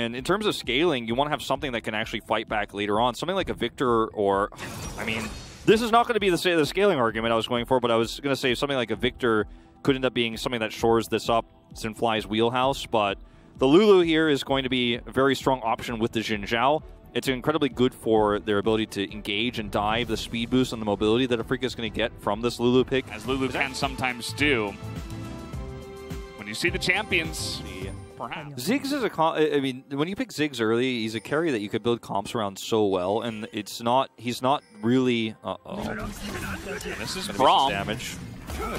And in terms of scaling, you want to have something that can actually fight back later on. Something like a Victor or, I mean, this is not going to be the scaling argument I was going for, but I was going to say something like a Victor could end up being something that shores this up. It's in Fly's wheelhouse, but the Lulu here is going to be a very strong option with the Xin Zhao. It's incredibly good for their ability to engage and dive, the speed boost and the mobility that Afreeca is going to get from this Lulu pick. As Lulu can sometimes do. When you see the champions, perhaps. Ziggs is I mean, when you pick Ziggs early, he's a carry that you could build comps around so well, and he's not really... This is Braum. Damage.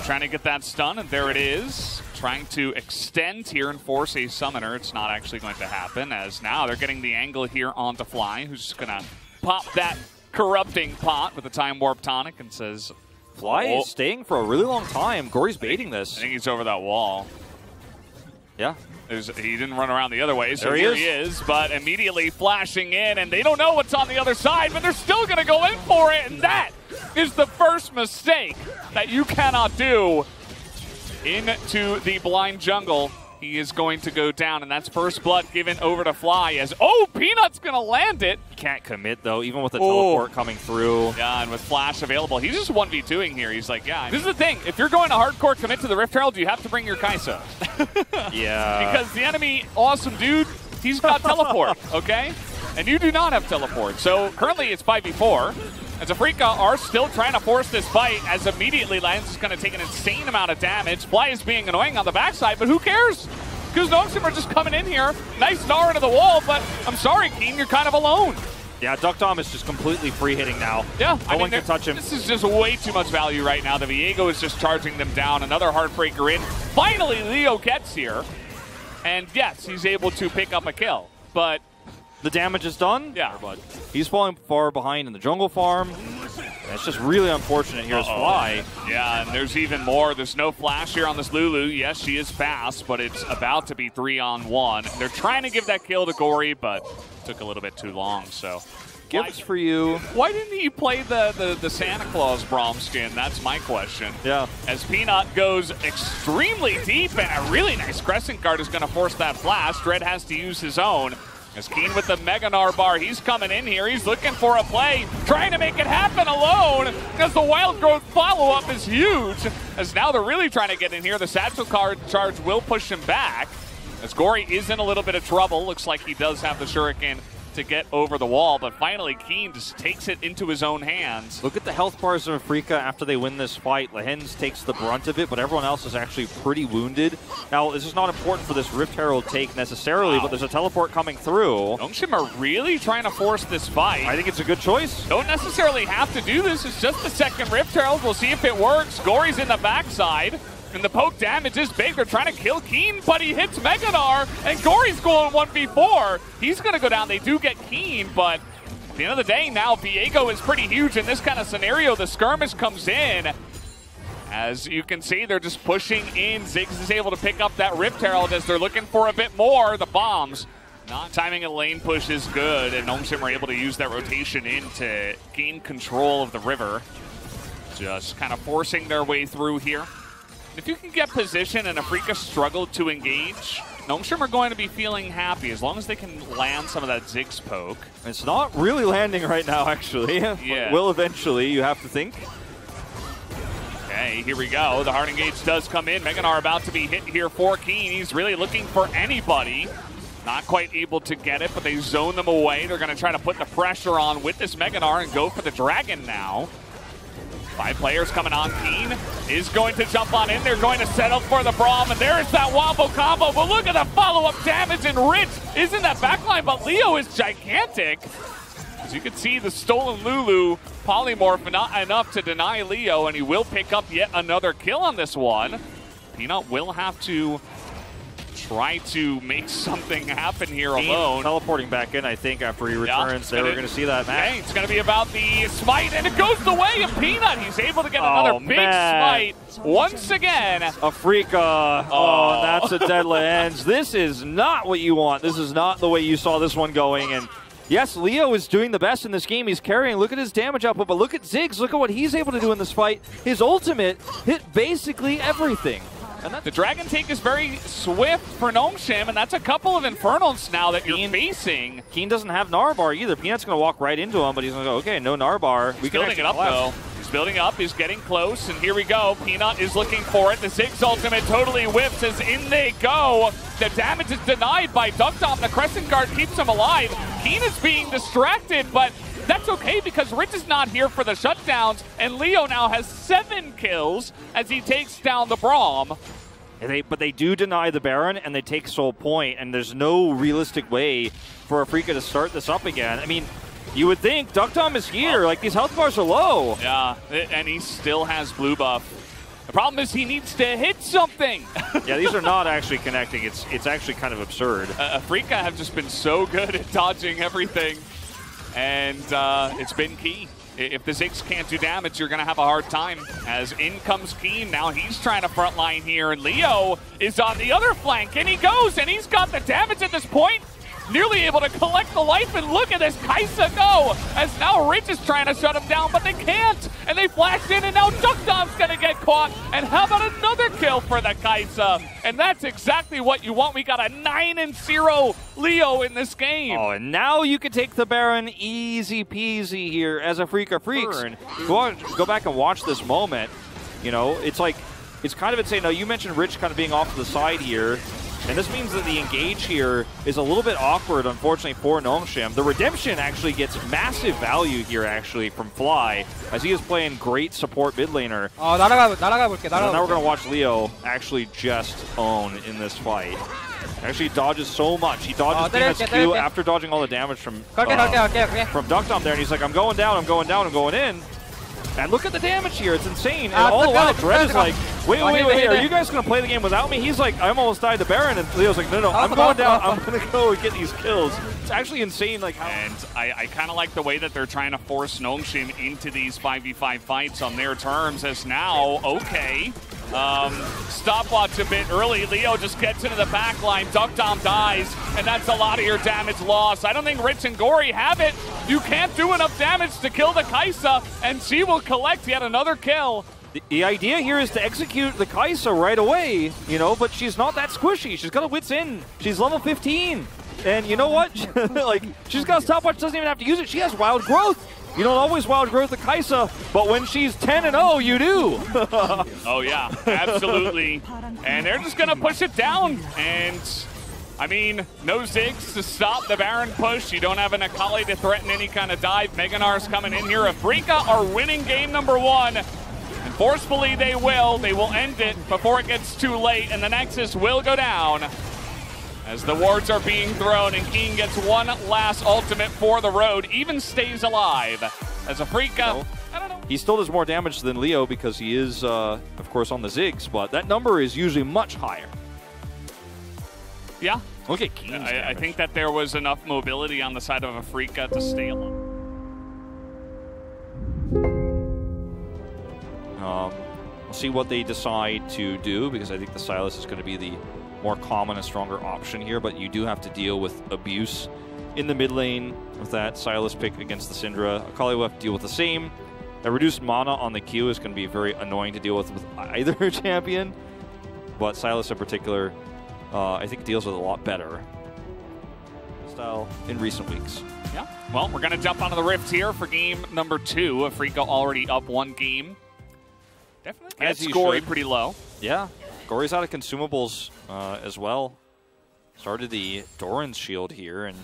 Trying to get that stun, and there it is. Trying to extend here and force a summoner. It's not actually going to happen, as now they're getting the angle here onto Fly, who's just going to pop that corrupting pot with a Time Warp Tonic and says... Fly is staying for a really long time. Gory's baiting this. I think he's over that wall. Yeah. He didn't run around the other way, so there here he is, but immediately flashing in, and they don't know what's on the other side, but they're still going to go in for it, and that is the first mistake that you cannot do into the blind jungle. He is going to go down, and that's first blood given over to Fly as, Peanut's going to land it. He can't commit, though, even with the teleport coming through. Yeah, and with Flash available, he's just 1v2ing here. He's like, yeah. This is the thing. If you're going to hardcore commit to the Rift Herald, you have to bring your Kai'Sa. Yeah. Because the enemy, awesome dude, he's got teleport, okay? And you do not have teleport. So currently it's 5v4. As Afreeca are still trying to force this fight, as immediately Lens is going to take an insane amount of damage. Fly is being annoying on the backside, but who cares? Because Noxim are just coming in here. Nice star into the wall, but I'm sorry, Keen, you're kind of alone. Yeah, Duck Dom is just completely free hitting now. Yeah, no one can touch him. This is just way too much value right now. The Viego is just charging them down. Another Heartbreaker in. Finally, Leo gets here. And yes, he's able to pick up a kill, but... The damage is done? Yeah. But he's falling far behind in the jungle farm. And it's just really unfortunate here as Fly. Yeah, and there's even more. There's no flash here on this Lulu. Yes, she is fast, but it's about to be 3-on-1. They're trying to give that kill to Gory, but took a little bit too long, so... Gifts for you. Why didn't he play the Santa Claus Braum skin? That's my question. Yeah. As Peanut goes extremely deep, and a really nice Crescent Guard is going to force that flash. Dread has to use his own. As Keen with the Meganar bar, he's coming in here. He's looking for a play, trying to make it happen alone, as the Wild Growth follow-up is huge. As now they're really trying to get in here. The Satchel Card charge will push him back. As Gory is in a little bit of trouble. Looks like he does have the Shuriken to get over the wall, but finally Keen just takes it into his own hands. Look at the health bars of Afreeca after they win this fight. Lehens takes the brunt of it, but everyone else is actually pretty wounded. Now, this is not important for this Rift Herald take necessarily, but there's a teleport coming through. Noxim are really trying to force this fight. I think it's a good choice. Don't necessarily have to do this. It's just the second Rift Herald. We'll see if it works. Gory's in the backside. And the poke damage is big. They're trying to kill Keen, but he hits Meganar, and Gory's going 1v4. He's going to go down. They do get Keen, but at the end of the day, now Viego is pretty huge in this kind of scenario. The skirmish comes in. As you can see, they're just pushing in. Ziggs is able to pick up that Rift Herald as they're looking for a bit more. The bombs. Not timing a lane push is good, and Noxim are able to use that rotation in to gain control of the river. Just kind of forcing their way through here. If you can get position and Afreeca struggled to engage, Noxim are going to be feeling happy as long as they can land some of that Ziggs poke. It's not really landing right now, actually. Yeah. Will eventually, you have to think. Okay, here we go. The hard engage does come in. Meganar about to be hit here for Keen. He's really looking for anybody. Not quite able to get it, but they zone them away. They're going to try to put the pressure on with this Meganar and go for the Dragon now. 5 players coming on. Keen is going to jump on in. They're going to settle for the Braum, and there's that wombo combo. But look at the follow-up damage, and Rich is in that backline, but Leo is gigantic. As you can see, the stolen Lulu polymorph not enough to deny Leo, and he will pick up yet another kill on this one. Peanut will have to try to make something happen here alone. Teleporting back in, I think, after he returns. We're going to see that match. Okay, it's going to be about the smite, and it goes the way of Peanut. He's able to get another big smite once again. Afreeca. Oh, and that's a deadly ends. This is not what you want. This is not the way you saw this one going. And yes, Leo is doing the best in this game. He's carrying. Look at his damage output, but look at Ziggs. Look at what he's able to do in this fight. His ultimate hit basically everything. The Dragon take is very swift for Nongshim, and that's a couple of Infernals now that you're facing. Keen doesn't have Narbar either. Peanut's going to walk right into him, but he's going to go, okay, no Narbar. He's building it up, though. He's building up. He's getting close, and here we go. Peanut is looking for it. The Ziggs ultimate totally whips as in they go. The damage is denied by Duckdom. The Crescent Guard keeps him alive. Keen is being distracted, but that's okay because Rich is not here for the shutdowns, and Leo now has 7 kills as he takes down the Braum. But they do deny the Baron, and they take Soul Point, and there's no realistic way for Afrika to start this up again. I mean, you would think Duckdom is here. Like, these health bars are low. Yeah, and he still has blue buff. The problem is he needs to hit something. Yeah, these are not actually connecting. It's actually kind of absurd. Afrika have just been so good at dodging everything, and it's been key. If the Ziggs can't do damage, you're going to have a hard time. As in comes Keen, now he's trying to frontline here, and Leo is on the other flank, and he goes, and he's got the damage at this point. Nearly able to collect the life, and look at this Kaisa go, as now Rich is trying to shut him down, but they can't, and they flashed in, and now Duckdom's going to get caught, and how about another kill for the Kaisa? And that's exactly what you want. We got a 9-0 Leo in this game. Oh, and now you can take the Baron easy peasy here as Afrika Freaks. Go back and watch this moment. You know, it's like, it's kind of insane. Now, you mentioned Rich kind of being off to the side here. And this means that the engage here is a little bit awkward, unfortunately, for Nongshim. The redemption actually gets massive value here, actually, from Fly, as he is playing great support mid laner. Oh, 날아가 볼게. Now we're going to watch Leo actually just own in this fight. Actually dodges so much. He dodges Peanut's Q after dodging all the damage from Duckdom there, and he's like, I'm going down, I'm going down, I'm going in. And look at the damage here. It's insane. And all the while, Dread is like, wait, are you guys going to play the game without me? He's like, I'm almost died to Baron. And Leo's like, no, I'm going down. I'm going to go and get these kills. It's actually insane. Like, how and I kind of like the way that they're trying to force Nongshim into these 5v5 fights on their terms, as now, okay, stopwatch a bit early. Leo just gets into the back line. Duckdom dies, and that's a lot of your damage loss. I don't think Rich and Gory have it. You can't do enough damage to kill the Kaisa, and she will collect yet another kill. The idea here is to execute the Kaisa right away, you know, but she's not that squishy. She's got a Wits in. She's level 15. And you know what? Like, she's got a stopwatch, doesn't even have to use it. She has wild growth. You don't always wild growth the Kaisa, but when she's 10-0, you do. Oh, yeah, absolutely. And they're just going to push it down. And, I mean, no Ziggs to stop the Baron push. You don't have an Akali to threaten any kind of dive. Meganar's coming in here. Afrika are winning game number 1. And forcefully they will. They will end it before it gets too late, and the Nexus will go down. As the wards are being thrown, and Keen gets one last ultimate for the road, even stays alive. As Afrika, I don't know. He still does more damage than Leo because he is, of course, on the Ziggs, but that number is usually much higher. Yeah. Look at Keen's I think that there was enough mobility on the side of Afrika to stay alive. We'll see what they decide to do, because I think the Sylas is going to be the more common and stronger option here, but you do have to deal with abuse in the mid lane with that Sylas pick against the Syndra. Akali will have to deal with the same. A reduced mana on the Q is going to be very annoying to deal with either champion, but Sylas in particular, I think deals with it a lot better style in recent weeks. Yeah, well, we're going to jump onto the Rift here for game number 2. Afrika already up 1 game. Definitely gets Gory pretty low. Yeah. Gory's out of consumables as well. Started the Doran's shield here, and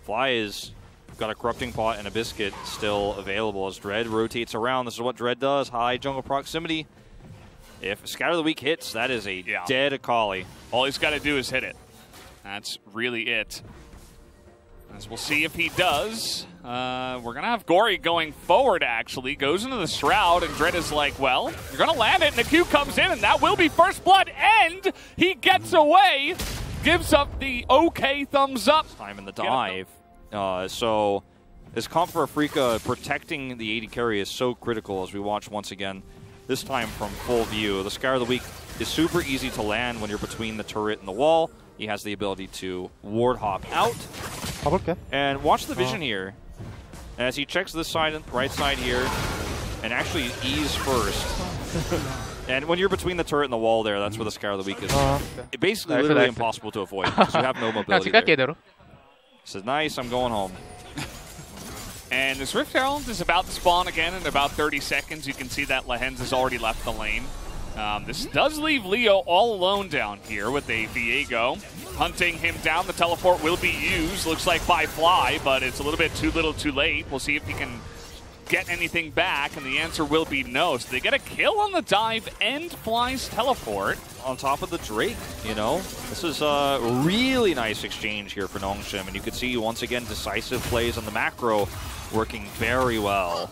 Fly is got a Corrupting Pot and a Biscuit still available as Dread rotates around. This is what Dread does, high jungle proximity. If Scatter the Weak hits, that is a dead Akali. All he's got to do is hit it. That's really it. As we'll see if he does. We're going to have Gory going forward, actually. Goes into the Shroud, and Dread is like, well, you're going to land it, and the Q comes in, and that will be first blood, and he gets away. Gives up the okay thumbs up. Time in the dive. So this comp for Afrika protecting the AD carry is so critical, as we watch once again, this time from full view. The Scar of the Weak is super easy to land when you're between the turret and the wall. He has the ability to ward hop out. And watch the vision here. As he checks this side and right side here, and actually E's first. And when you're between the turret and the wall there, that's where the Scar of the Week is. It's basically literally impossible to avoid because you have no mobility there. He says, nice, I'm going home. And this Rift Herald is about to spawn again in about 30 seconds. You can see that Lehens has already left the lane. This does leave Leo all alone down here with a Viego. Hunting him down, the teleport will be used. Looks like by Fly, but it's a little bit too little too late. We'll see if he can get anything back, and the answer will be no. So they get a kill on the dive and Fly's teleport. On top of the Drake, you know? This is a really nice exchange here for Nongshim, and you can see once again decisive plays on the macro working very well.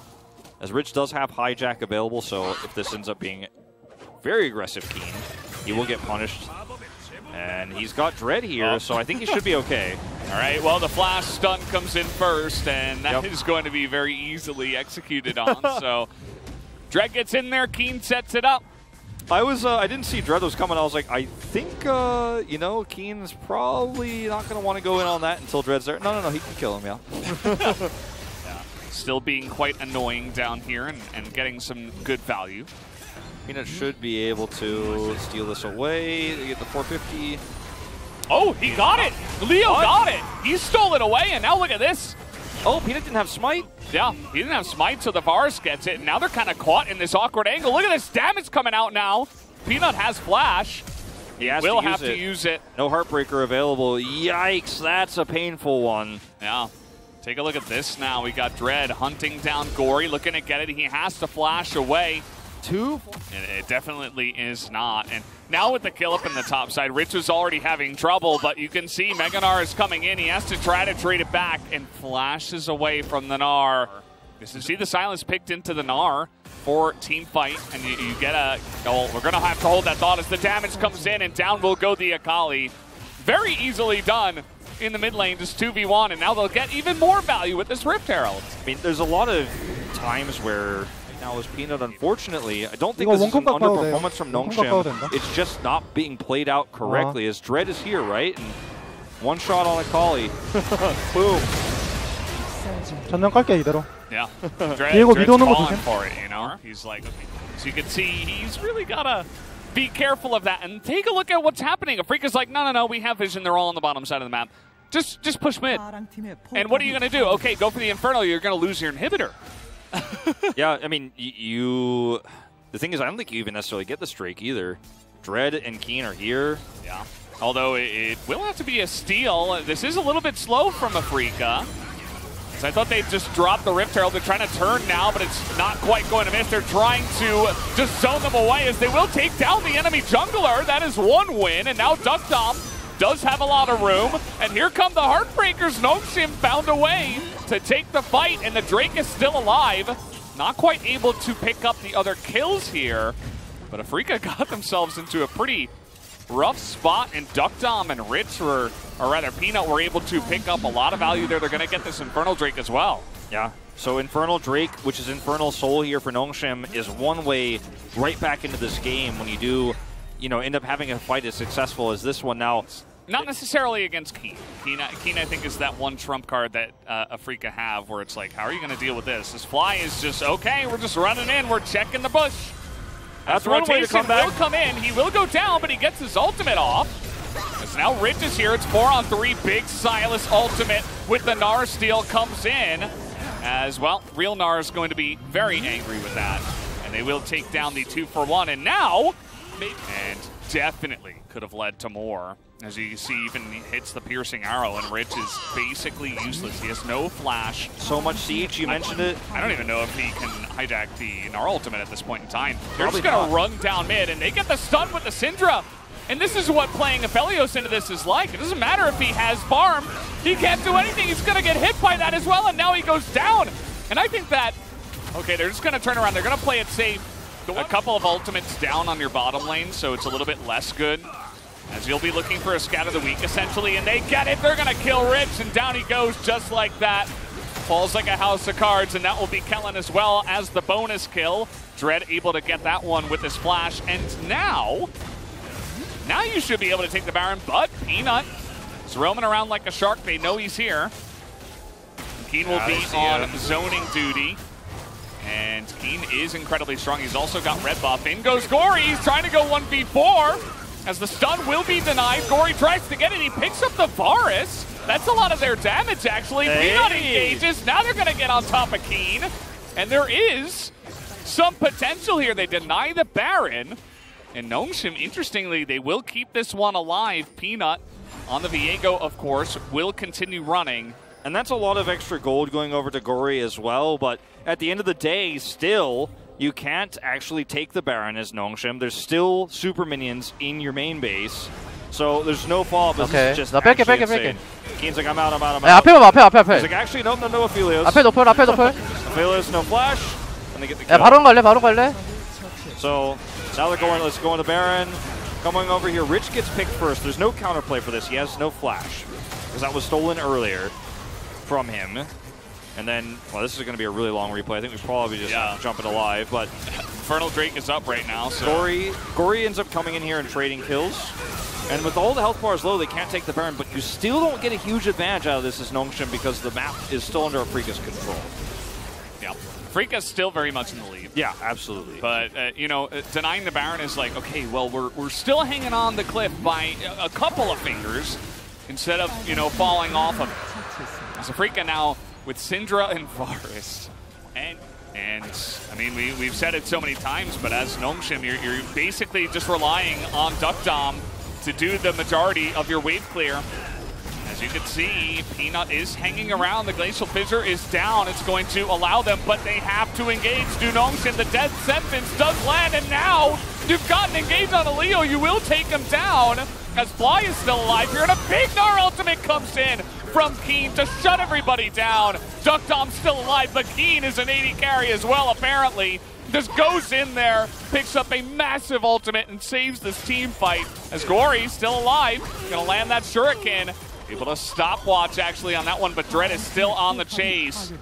As Rich does have hijack available, so if this ends up being very aggressive Keen, he will get punished. And he's got Dread here, so I think he should be okay. All right, well, the flash stun comes in first, and that is going to be very easily executed on. So Dread gets in there, Keen sets it up. I didn't see Dread was coming. I was like, I think, you know, Keen's probably not going to want to go in on that until Dread's there. No, he can kill him, yeah. Still being quite annoying down here and getting some good value. Peanut should be able to steal this away to get the 450. Oh, he got it! Leo got it! He stole it away, and now look at this. Oh, Peanut didn't have Smite? Yeah, he didn't have Smite, so the Varus gets it. And now they're kind of caught in this awkward angle. Look at this damage coming out now. Peanut has Flash. He will have to use it. No Heartbreaker available. Yikes, that's a painful one. Yeah. Take a look at this now. We got Dread hunting down Gory, looking to get it. He has to flash away. And it definitely is not. And now with the kill up in the top side, Rich was already having trouble, but you can see Meganar is coming in. He has to try to trade it back and flashes away from the Gnar. You see the silence picked into the Gnar for team fight, and you get a goal. We're going to have to hold that thought as the damage comes in, and down will go the Akali. Very easily done in the mid lane, just 2v1, and now they'll get even more value with this Rift Herald. I mean, there's a lot of times where now as Peanut, unfortunately, I don't think this is an underperformance from Nongshim. It's just not being played out correctly as Dread is here, right? And one shot on Akali. Boom. 전면 깔게 이대로. Yeah. Dread's falling for it, you know? He's like, so you can see he's really got to be careful of that. And take a look at what's happening. Afrika's like, no, we have vision. They're all on the bottom side of the map. Just push mid. And what are you going to do? Okay, go for the Inferno. You're going to lose your inhibitor. Yeah, I mean, the thing is, I don't think you even necessarily get the streak either. Dread and Keen are here. Yeah. Although it will have to be a steal. This is a little bit slow from Afrika. So I thought they'd just drop the Rift Herald. They're trying to turn now, but it's not quite going to miss. They're trying to just zone them away as they will take down the enemy jungler. That is one win, and now Duckdom does have a lot of room. And here come the Heartbreakers. Nongshim found a way to take the fight, and the Drake is still alive. Not quite able to pick up the other kills here, but Afrika got themselves into a pretty rough spot, and Duckdom and Rich or rather Peanut were able to pick up a lot of value there. They're going to get this Infernal Drake as well. Yeah, so Infernal Drake, which is Infernal Soul here for Nongshim, is one way right back into this game when you do, end up having a fight as successful as this one. Now, not necessarily against Keen. Keen, I think, is that one trump card that Afrika have where it's like, how are you going to deal with this? This Fly is just, okay, we're just running in, we're checking the bush. That's one way to come back. Will come in. He will go down, but he gets his ultimate off. As now Rich is here. It's 4-on-3. Big Silas ultimate with the Gnar steal comes in. As well, real Gnar is going to be very angry with that. And they will take down the 2-for-1. And now, and definitely could have led to more. As you see, even he hits the piercing arrow, and Rich is basically useless. He has no flash. So much siege, you mentioned it. I don't even know if he can hijack the Gnar ultimate at this point in time. They're just going to run down mid, and they get the stun with the Syndra. And this is what playing Aphelios into this is like. It doesn't matter if he has farm. He can't do anything. He's going to get hit by that as well, and now he goes down. And I think that, okay, they're just going to turn around. They're going to play it safe. A couple of ultimates down on your bottom lane, so it's a little bit less good. As you'll be looking for a scat of the week, essentially, and they get it. They're going to kill Rich, and down he goes just like that. Falls like a house of cards, and that will be Kellen as well as the bonus kill. Dread able to get that one with his flash, and now you should be able to take the Baron, but Peanut is roaming around like a shark. They know he's here. Keen will be on zoning duty. And Keen is incredibly strong. He's also got red buff. In goes Gory. He's trying to go 1v4 as the stun will be denied. Gory tries to get it. He picks up the Varus. That's a lot of their damage, actually. Hey. Peanut engages. Now they're going to get on top of Keen. And there is some potential here. They deny the Baron. And Gnomeshim, interestingly, they will keep this one alive. Peanut on the Viego, of course, will continue running. And that's a lot of extra gold going over to Gory as well, but at the end of the day, still, you can't actually take the Baron as Gnomeshim. There's still super minions in your main base, so there's no fall, but Okay. this is just 나 뺄게, actually 뺄게, 뺄게. insane. Keen's like, I'm out. 야, 앞에 봐봐, 앞에. He's like, actually, no, Aphelios. 앞에 노플. Aphelios, no flash, and they get the kill. 야, 바로 갈래. So now they're going, let's go on the Baron. Coming over here, Rich gets picked first. There's no counterplay for this. He has no flash, because that was stolen earlier from him. And then, well, this is going to be a really long replay. I think we probably just jump it alive, but Infernal Drake is up right now. So Gory ends up coming in here and trading kills. And with all the health bars low, they can't take the Baron, but you still don't get a huge advantage out of this as Gnomeshim because the map is still under Afrika's control. yeah, Afrika's still very much in the lead. Yeah, absolutely. But, you know, denying the Baron is like, okay, well, we're still hanging on the cliff by a couple of fingers instead of, you know, falling off of it. As Afrika now with Syndra and Varus. And I mean, we've said it so many times, but as Gnomeshim, you're basically just relying on Duck Dom to do the majority of your wave clear. As you can see, Peanut is hanging around. The Glacial Fissure is down. It's going to allow them, but they have to engage. Do Gnomeshim, the death sentence does land, and now you've gotten engaged on a Leo. You will take him down as Fly is still alive here, and a big Gnar ultimate comes in from Keen to shut everybody down. Duck Dom's still alive, but Keen is an 80 carry as well, apparently. Just goes in there, picks up a massive ultimate, and saves this team fight. As Gory's still alive, gonna land that Shuriken. Able to stopwatch actually on that one, but Dread is still on the chase.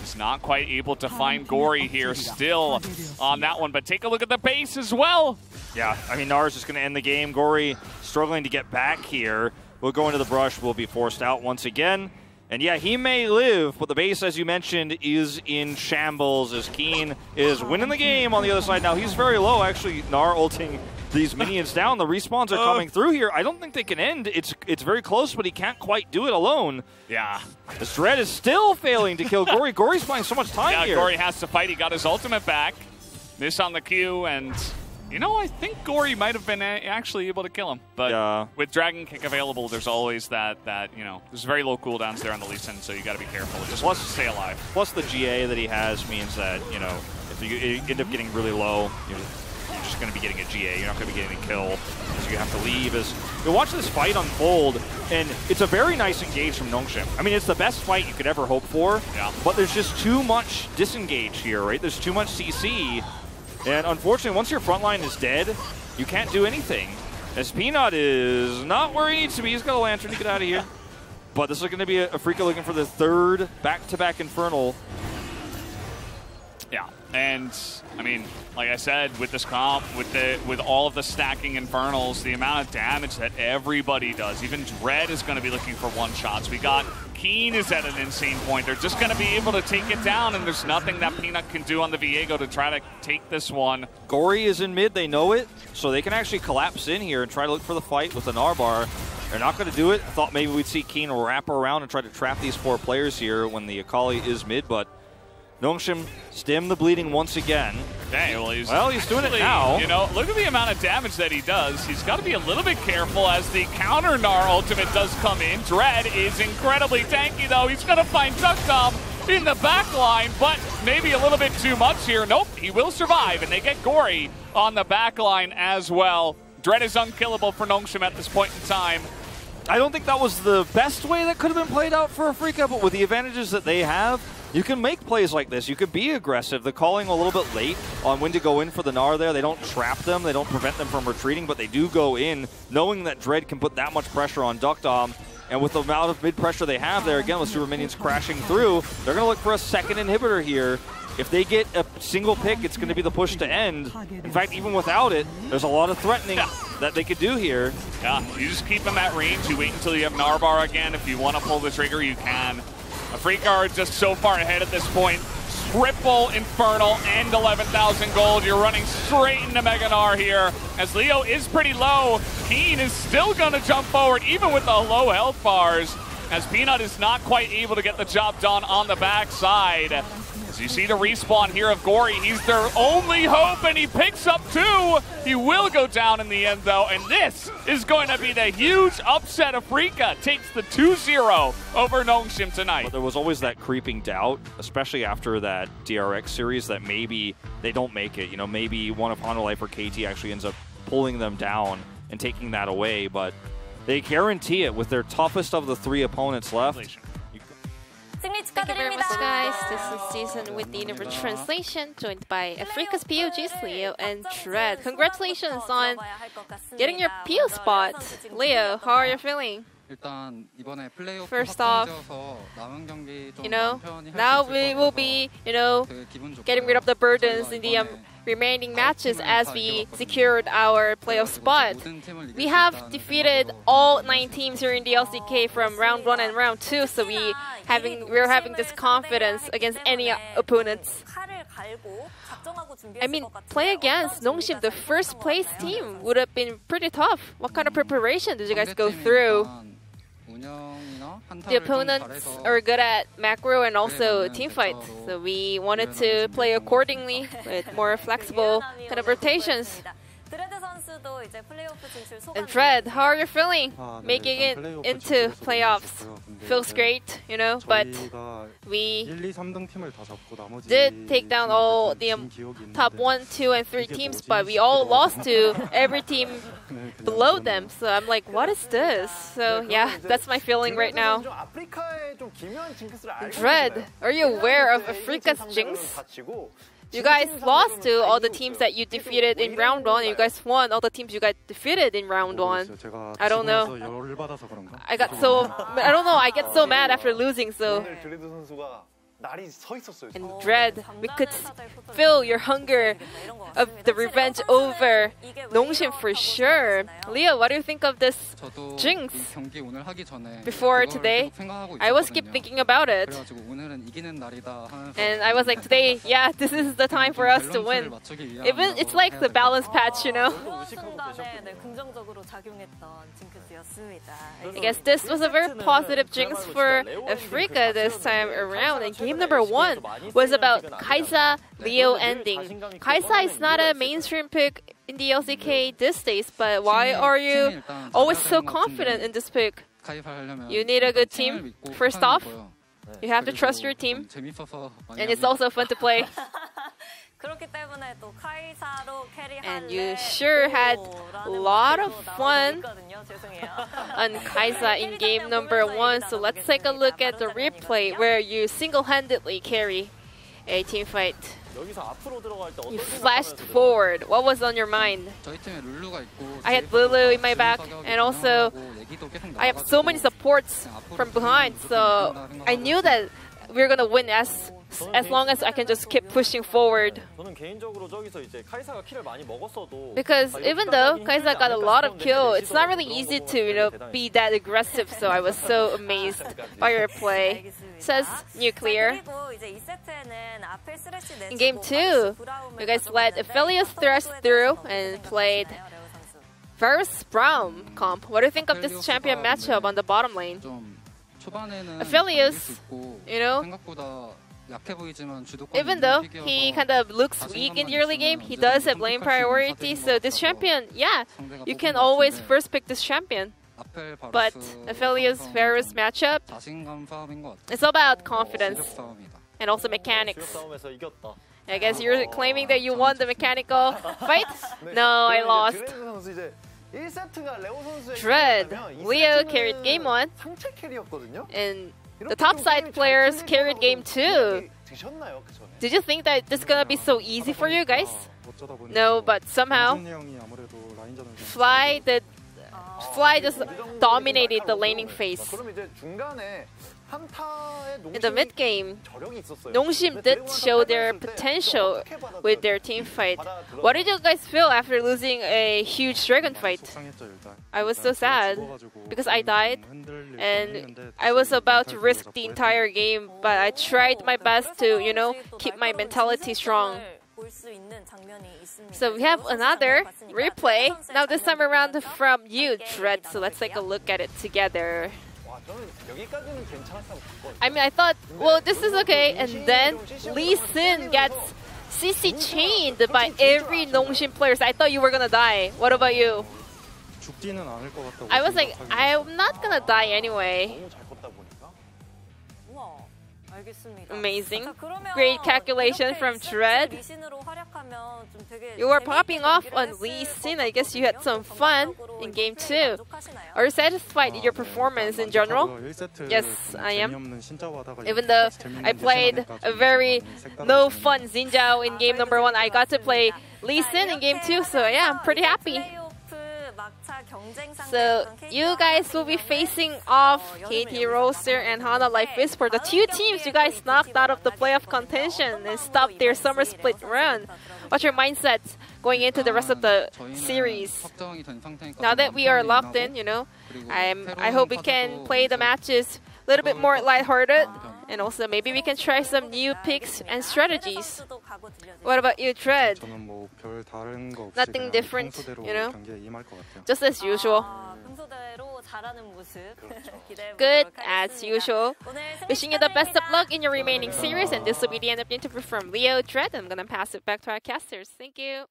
He's not quite able to find Gory here, still on that one, but take a look at the base as well. Yeah, I mean, Nara's just going to end the game. Gory struggling to get back here. Will go into the brush, will be forced out once again. And yeah, he may live, but the base, as you mentioned, is in shambles as Keen is winning the game on the other side. Now, he's very low, actually. Nara ulting these minions down. The respawns are coming through here. I don't think they can end. It's very close, but he can't quite do it alone. Yeah. This Dread is still failing to kill Gory. Gory's buying so much time here. Gory has to fight. He got his ultimate back. Miss on the Q, and you know, I think Gory might have been actually able to kill him. But with Dragon Kick available, there's always that, you know, there's very low cooldowns there on the Lee Sin, so you got to be careful. Just plus to stay alive. Plus the GA that he has means that, you know, if you end up getting really low, you're just going to be getting a GA. You're not going to be getting a kill. So you have to leave. As you watch this fight unfold, and it's a very nice engage from Gnomeshim. I mean, it's the best fight you could ever hope for. Yeah. But there's just too much disengage here, right? There's too much CC. And unfortunately, once your front line is dead, you can't do anything. As Peanut is not where he needs to be. He's got a Lantern to get out of here. But this is going to be Afrika looking for the third back-to-back Infernal. Yeah, and I mean, like I said, with this comp, with all of the stacking Infernals, the amount of damage that everybody does, even Dread is going to be looking for one-shots. We got Keen is at an insane point. They're just going to be able to take it down, and there's nothing that Peanut can do on the Viego to try to take this one. Gory is in mid, they know it, so they can actually collapse in here and try to look for the fight with the Narbar. They're not going to do it. I thought maybe we'd see Keen wrap around and try to trap these four players here when the Akali is mid, but Gnomeshim stem the bleeding once again. Dang, well, he's doing it now. You know, look at the amount of damage that he does. He's got to be a little bit careful as the counter Gnar ultimate does come in. Dread is incredibly tanky, though. He's going to find Duck Dom in the back line, but maybe a little bit too much here. Nope, he will survive, and they get Gory on the back line as well. Dread is unkillable for Gnomeshim at this point in time. I don't think that was the best way that could have been played out for Afrika, but with the advantages that they have, you can make plays like this. You could be aggressive. They're calling a little bit late on when to go in for the Gnar there. They don't trap them. They don't prevent them from retreating, but they do go in, knowing that Dread can put that much pressure on Duck Dom. And with the amount of mid-pressure they have there, again, with Super Minions crashing through, they're going to look for a second inhibitor here. If they get a single pick, it's going to be the push to end. In fact, even without it, there's a lot of threatening that they could do here. Yeah, you just keep them at range. You wait until you have Narbar again. If you want to pull the trigger, you can. Afrika are just so far ahead at this point. triple Infernal and 11,000 gold. You're running straight into Meganar here. As Leo is pretty low, Keen is still going to jump forward, even with the low health bars, as Peanut is not quite able to get the job done on the backside. As you see the respawn here of Gory, he's their only hope, and he picks up 2. He will go down in the end, though, and this is going to be the huge upset. Afrika takes the 2-0 over Nongshim tonight. But there was always that creeping doubt, especially after that DRX series, that maybe they don't make it. You know, maybe one of Honor Life or KT actually ends up pulling them down and taking that away, but they guarantee it with their toughest of the 3 opponents left. Thank you very much, guys. This is Season with the Universe Translation, joined by Afrika's POGs, Leo and Dread. Congratulations on getting your PO spot. Leo, how are you feeling? First off, you know, now we will be, you know, getting rid of the burdens in the remaining matches as we secured our playoff spot. We have defeated all 9 teams here in the LCK from round 1 and round 2, so we're having this confidence against any opponents. I mean, play against Nongshim, the first place team, would have been pretty tough. What kind of preparation did you guys go through? The opponents are good at macro and also teamfight, so we wanted to play accordingly with more flexible kind of rotations. And Dread, how are you feeling making it into playoffs? Feels great, you know, but we did take down all the top 1, 2, and 3 teams, but we all lost to every team below them. So I'm like, what is this? So yeah, that's my feeling right now. Dread, are you aware of Afrika's jinx? You guys lost to all the teams that you defeated in round 1, and you guys won all the teams you got defeated in round 1. I don't know. I get so mad after losing, so. And Dread, we could feel your hunger of the revenge over Nongshim for sure. Leo, what do you think of this jinx? Before today, I was keep thinking about it. And I was like, today, yeah, this is the time for us to win. Even it's like the balance patch, you know? I guess this was a very positive jinx for Afrika this time around. And game number 1 was about Kai'Sa Leo ending. Kai'Sa is not a mainstream pick in the LCK these days, but why are you always so confident in this pick? You need a good team, first off. You have to trust your team, and it's also fun to play. And you sure had a lot of fun on Kai'Sa in game number 1. So let's take a look at the replay where you single-handedly carry a team fight. You flashed forward. What was on your mind? I had Lulu in my back, and also I have so many supports from behind, so I knew that we were gonna win as long as I can just keep pushing forward. Because even though Kai'Sa got a lot of kills, it's not really easy to, you know, be that aggressive. So I was so amazed by your play. Says Nuclear. In game 2, you guys let Aphelios Thresh through and played Varus Braum comp. What do you think of this champion matchup on the bottom lane? Aphelios, you know, even though he kind of looks weak in the early game, he does have lane priority. So this champion, yeah, you can always first pick this champion. But Aphelios Varus matchup, it's all about confidence and also mechanics. I guess you're claiming that you won the mechanical fight? No, I lost. Dread, Leo carried game 1, and the top side players carried game 2. Did you think that this is gonna be so easy for you guys? No, but somehow Fly just dominated the laning phase. in the mid game, 농심 did show their potential with their team fight. What did you guys feel after losing a huge dragon fight? I was so sad because I died and I was about to risk the entire game, but I tried my best to, you know, keep my mentality strong. So we have another replay, now this time around from you, Dread, so let's take a look at it together. I mean, I thought, well, this is okay, and then Lee Sin gets CC chained by every 농심 players. I thought you were gonna die. What about you? I was like, I'm not gonna die anyway. Amazing. Great calculation from Dread. You were popping off on Lee Sin. I guess you had some fun in game 2. Are you satisfied with your performance in general? Yes, I am. Even though I played a very no fun Xin Zhao in game number 1, I got to play Lee Sin in game 2, so yeah, I'm pretty happy. So you guys will be facing off KT Roaster and Hana Life Whisper, the two teams you guys knocked out of the playoff contention and stopped their summer split run. What's your mindset going into the rest of the series? Now that we are locked in, you know, I hope we can play the matches a little bit more lighthearted, and also maybe we can try some new picks and strategies. What about you, Dread? Nothing different, you know? Just as usual. Good as usual. Wishing you the best of luck in your remaining series, and this will be the end of the interview from Leo, Dread. I'm gonna pass it back to our casters. Thank you.